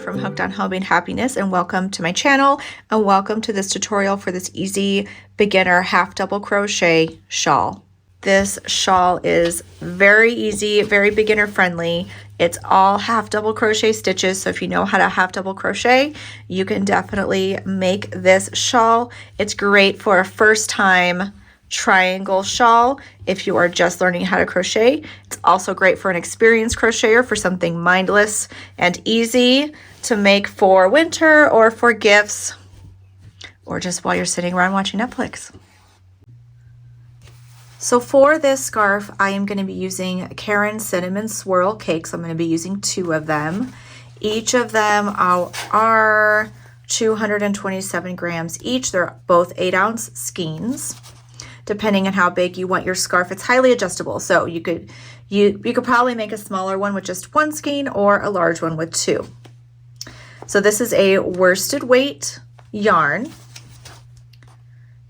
From Hooked on Homemade Happiness, and welcome to my channel, and welcome to this tutorial for this easy beginner half double crochet shawl. This shawl is very easy, very beginner friendly. It's all half double crochet stitches, so if you know how to half double crochet, you can definitely make this shawl. It's great for a first time triangle shawl if you are just learning how to crochet. It's also great for an experienced crocheter for something mindless and easy to make for winter or for gifts or just while you're sitting around watching Netflix. So for this scarf, I am going to be using Caron Cinnamon Swirl Cakes. I'm going to be using 2 of them. Each of them are 227 grams each. They're both 8-ounce skeins. Depending on how big you want your scarf, it's highly adjustable. So you could probably make a smaller one with just 1 skein or a large one with 2. So this is a worsted weight yarn.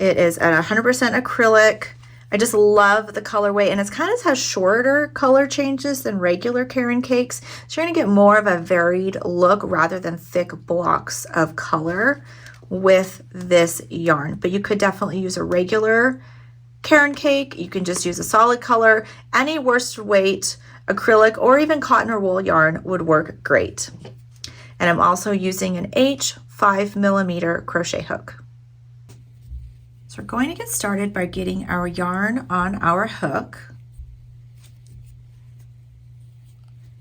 It is at 100% acrylic. I just love the colorway, and it kind of has shorter color changes than regular Caron cakes. So you're gonna get more of a varied look rather than thick blocks of color with this yarn. But you could definitely use a regular Caron cake. You can just use a solid color. Any worsted weight acrylic or even cotton or wool yarn would work great. And I'm also using an H 5mm crochet hook. So we're going to get started by getting our yarn on our hook.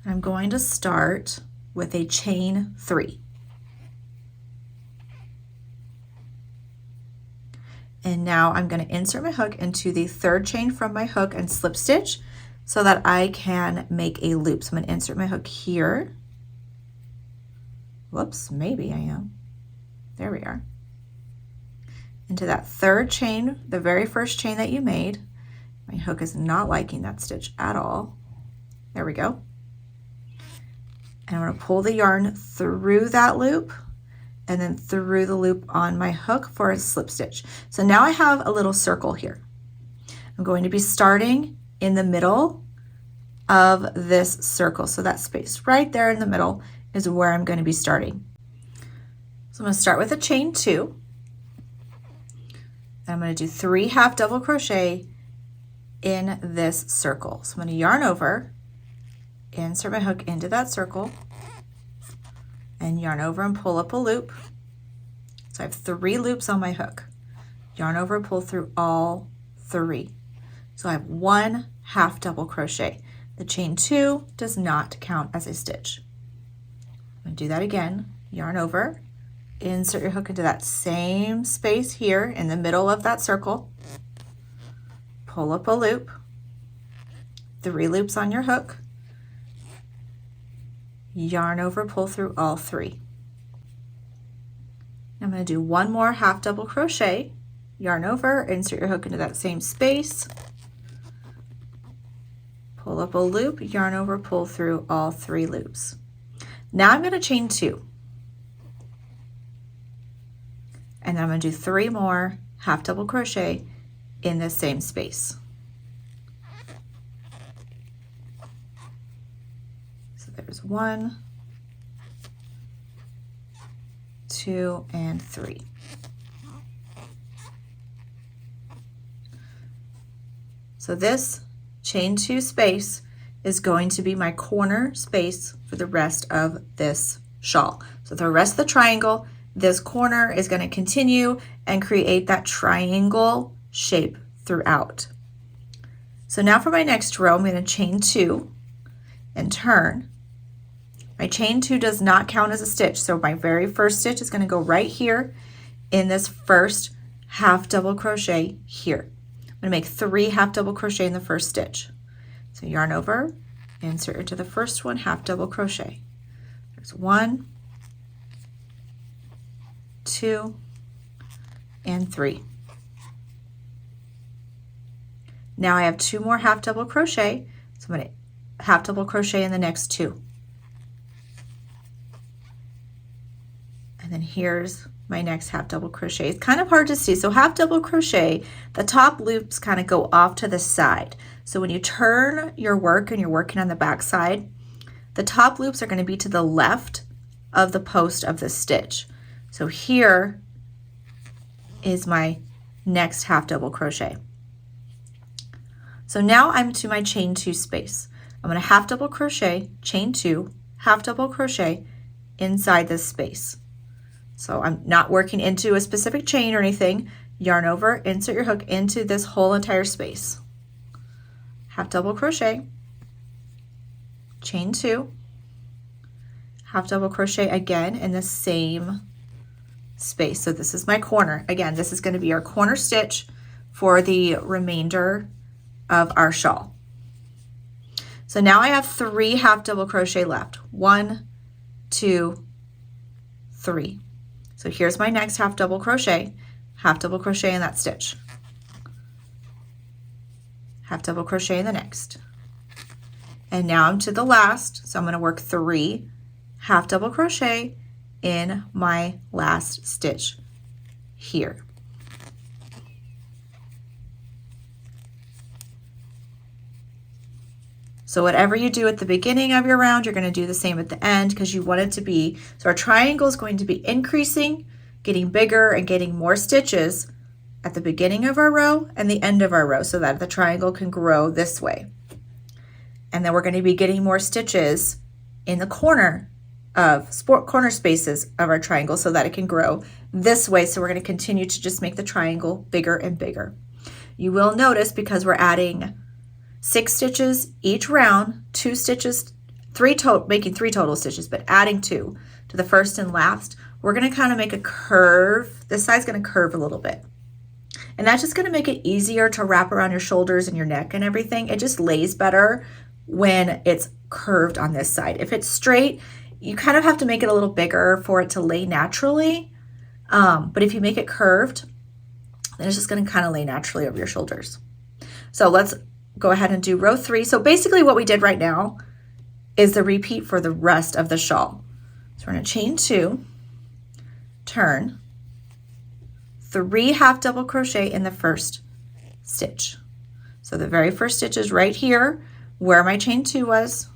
I'm going to start with a chain 3. And now I'm going to insert my hook into the 3rd chain from my hook and slip stitch so that I can make a loop. So I'm going to insert my hook here. Whoops, maybe I am. There we are. Into that 3rd chain, the very first chain that you made. My hook is not liking that stitch at all. There we go. And I'm going to pull the yarn through that loop and then through the loop on my hook for a slip stitch. So now I have a little circle here. I'm going to be starting in the middle of this circle. So that space right there in the middle is where I'm going to be starting. So I'm going to start with a chain 2. And I'm going to do 3 half double crochet in this circle. So I'm going to yarn over, insert my hook into that circle, and yarn over and pull up a loop. So I have 3 loops on my hook. Yarn over, pull through all 3. So I have 1 half double crochet. The chain 2 does not count as a stitch. I'm going to do that again. Yarn over, insert your hook into that same space here in the middle of that circle. Pull up a loop, 3 loops on your hook. Yarn over, pull through all 3. I'm going to do 1 more half double crochet, yarn over, insert your hook into that same space, pull up a loop, yarn over, pull through all 3 loops. Now I'm going to chain 2. And then I'm going to do 3 more half double crochet in the same space. So there's 1, 2, and 3. So this chain 2 space is going to be my corner space for the rest of this shawl. So the rest of the triangle, this corner is going to continue and create that triangle shape throughout. So now for my next row, I'm going to chain 2 and turn. My chain 2 does not count as a stitch, so my very first stitch is going to go right here in this first half double crochet here. I'm going to make 3 half double crochet in the first stitch. So yarn over, insert into the first one, half double crochet. There's 1, 2, and 3. Now I have 2 more half double crochet, so I'm going to half double crochet in the next 2. And then here's my next half double crochet. It's kind of hard to see. So half double crochet, the top loops kind of go off to the side. So when you turn your work and you're working on the back side, the top loops are going to be to the left of the post of the stitch. So here is my next half double crochet. So now I'm to my chain 2 space. I'm going to half double crochet, chain 2, half double crochet inside this space. So I'm not working into a specific chain or anything. Yarn over, insert your hook into this whole entire space. Half double crochet, chain 2, half double crochet again in the same space. So this is my corner. Again, this is going to be our corner stitch for the remainder of our shawl. So now I have 3 half double crochet left. 1, 2, 3. So here's my next half double crochet in that stitch. Half double crochet in the next. And now I'm to the last, so I'm going to work 3 half double crochet in my last stitch here. So whatever you do at the beginning of your round, you're going to do the same at the end because you want it to be, so our triangle is going to be increasing, getting bigger and getting more stitches at the beginning of our row and the end of our row so that the triangle can grow this way. And then we're going to be getting more stitches in the corner spaces of our triangle so that it can grow this way. So we're going to continue to just make the triangle bigger and bigger. You will notice because we're adding 6 stitches each round, 2 stitches, making 3 total stitches, but adding 2 to the first and last, we're going to kind of make a curve. This side's going to curve a little bit. And that's just going to make it easier to wrap around your shoulders and your neck and everything. It just lays better when it's curved on this side. If it's straight, you kind of have to make it a little bigger for it to lay naturally. But if you make it curved, then it's just going to kind of lay naturally over your shoulders. So let's go ahead and do row 3. So basically what we did right now is the repeat for the rest of the shawl. So we're going to chain 2, turn, 3 half double crochet in the first stitch. So the very first stitch is right here where my chain 2 was.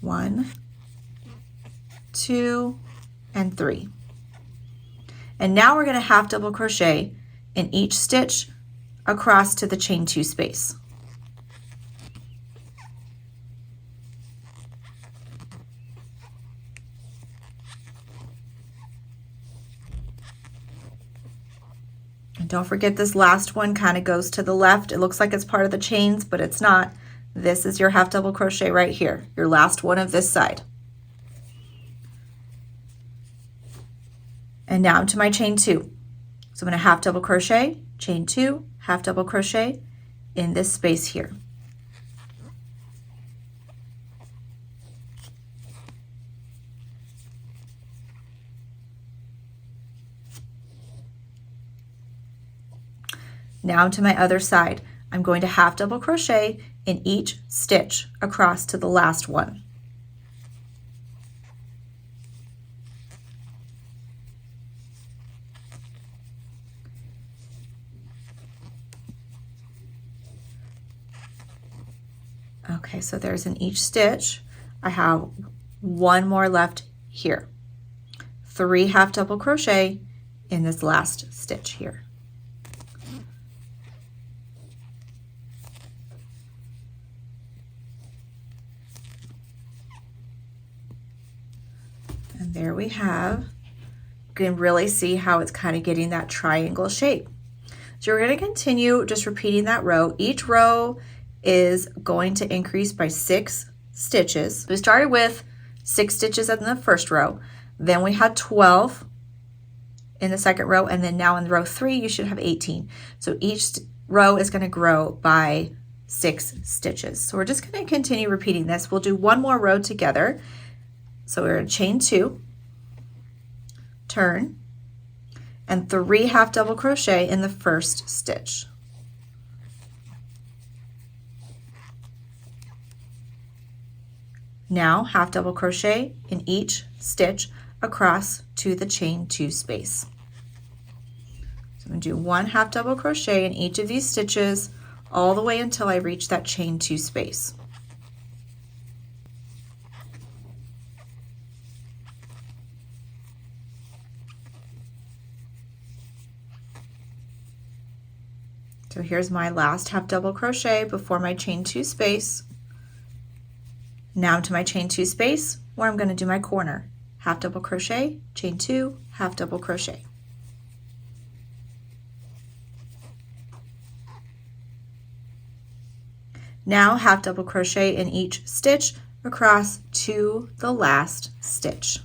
1, 2, and 3. And now we're going to half double crochet in each stitch across to the chain 2 space. And don't forget this last one kind of goes to the left. It looks like it's part of the chains, but it's not. This is your half double crochet right here, your last one of this side. And now I'm to my chain 2. So I'm going to half double crochet, chain 2, half double crochet in this space here. Now to my other side. I'm going to half double crochet in each stitch across to the last one. Okay, so there's in each stitch. I have 1 more left here. 3 half double crochet in this last stitch here. And there we have, you can really see how it's kind of getting that triangle shape. So we're going to continue just repeating that row. Each row is going to increase by 6 stitches. We started with 6 stitches in the first row, then we had 12 in the second row, and then now in row 3 you should have 18. So each row is going to grow by 6 stitches. So we're just going to continue repeating this. We'll do 1 more row together. So we're going to chain 2, turn, and 3 half double crochet in the first stitch. Now half double crochet in each stitch across to the chain 2 space. So I'm going to do 1 half double crochet in each of these stitches all the way until I reach that chain 2 space. So here's my last half double crochet before my chain 2 space. Now to my chain 2 space where I'm going to do my corner. Half double crochet, chain 2, half double crochet. Now half double crochet in each stitch across to the last stitch.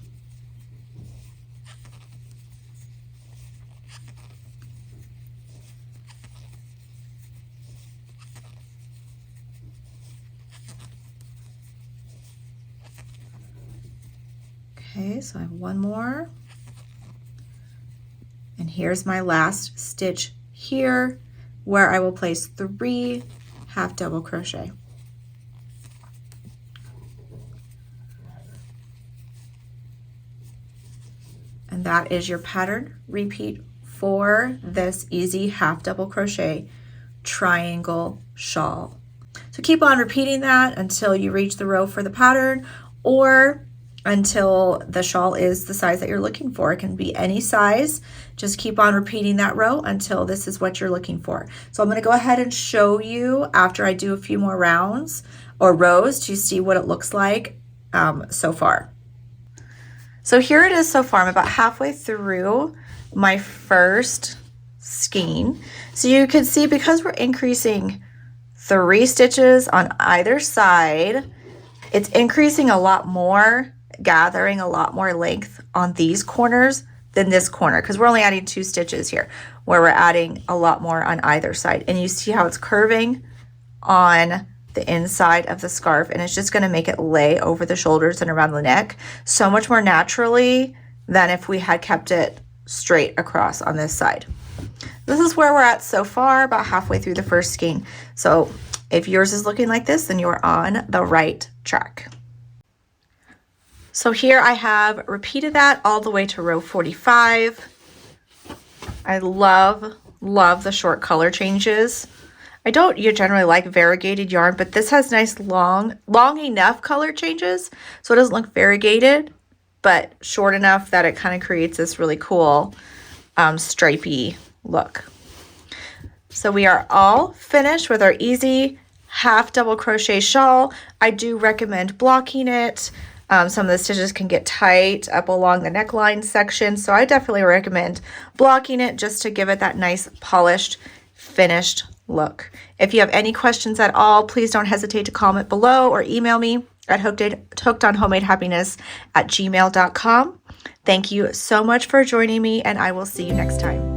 Okay, so I have one more. And here's my last stitch here where I will place 3 half double crochet. And that is your pattern repeat for this easy half double crochet triangle shawl. So keep on repeating that until you reach the row for the pattern, or until the shawl is the size that you're looking for. It can be any size. Just keep on repeating that row until this is what you're looking for. So I'm going to go ahead and show you after I do a few more rounds or rows to see what it looks like so far. So here it is so far. I'm about halfway through my first skein. So you can see, because we're increasing 3 stitches on either side, it's increasing a lot more, gathering a lot more length on these corners than this corner, because we're only adding 2 stitches here, where we're adding a lot more on either side. And you see how it's curving on the inside of the scarf, and it's just going to make it lay over the shoulders and around the neck so much more naturally than if we had kept it straight across on this side. This is where we're at so far, about halfway through the first skein. So if yours is looking like this, then you're on the right track. So here I have repeated that all the way to row 45. I love the short color changes. I don't generally like variegated yarn, but this has nice long enough color changes so it doesn't look variegated, but short enough that it kind of creates this really cool stripey look. So we are all finished with our easy half double crochet shawl. I do recommend blocking it. Some of the stitches can get tight up along the neckline section, so I definitely recommend blocking it just to give it that nice polished, finished look. If you have any questions at all, please don't hesitate to comment below or email me at hookedonhomemadehappiness@gmail.com. Thank you so much for joining me, and I will see you next time.